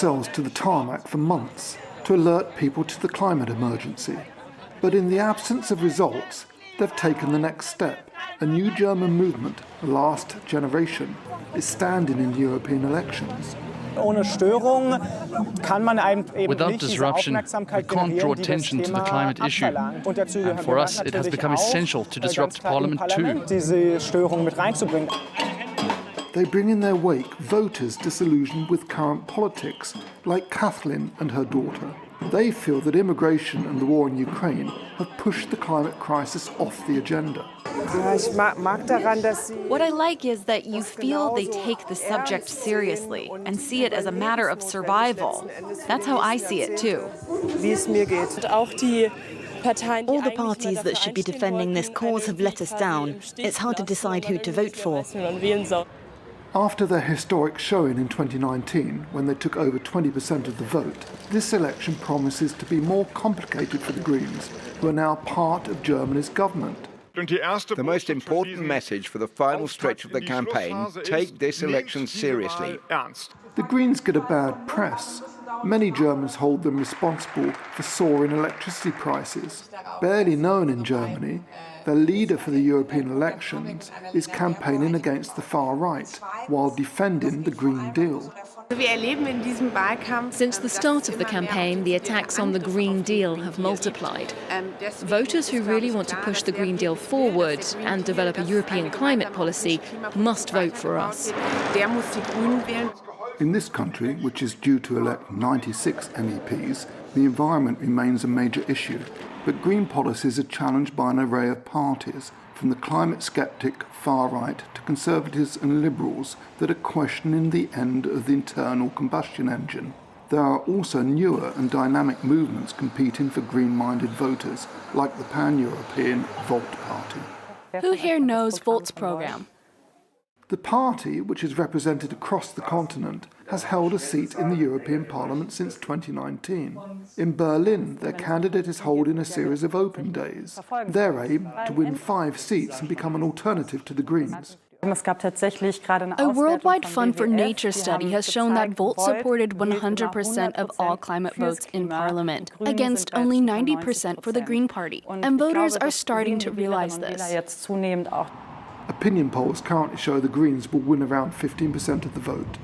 themselves to the tarmac for months to alert people to the climate emergency. But in the absence of results, they've taken the next step. A new German movement, Last Generation, is standing in European elections. Without disruption, we can't draw attention to the climate issue. And for us, it has become essential to disrupt Parliament too. They bring in their wake voters disillusioned with current politics, like Kathleen and her daughter. They feel that immigration and the war in Ukraine have pushed the climate crisis off the agenda. What I like is that you feel they take the subject seriously and see it as a matter of survival. That's how I see it too. All the parties that should be defending this cause have let us down. It's hard to decide who to vote for. After their historic showing in 2019, when they took over 20% of the vote, this election promises to be more complicated for the Greens, who are now part of Germany's government. The most important message for the final stretch of the campaign: take this election seriously. The Greens get a bad press. Many Germans hold them responsible for soaring electricity prices. Barely known in Germany, their leader for the European elections is campaigning against the far right, while defending the Green Deal. Since the start of the campaign, the attacks on the Green Deal have multiplied. Voters who really want to push the Green Deal forward and develop a European climate policy must vote for us. In this country, which is due to elect 96 MEPs, the environment remains a major issue. But green policies are challenged by an array of parties, from the climate-sceptic far right to conservatives and liberals that are questioning the end of the internal combustion engine. There are also newer and dynamic movements competing for green-minded voters, like the pan-European Volt Party. Who here knows Volt's program? The party, which is represented across the continent, has held a seat in the European Parliament since 2019. In Berlin, their candidate is holding a series of open days. Their aim, to win 5 seats and become an alternative to the Greens. A worldwide Fund for Nature study has shown that Volt supported 100% of all climate votes in Parliament, against only 90% for the Green Party. And voters are starting to realize this. Opinion polls currently show the Greens will win around 15% of the vote.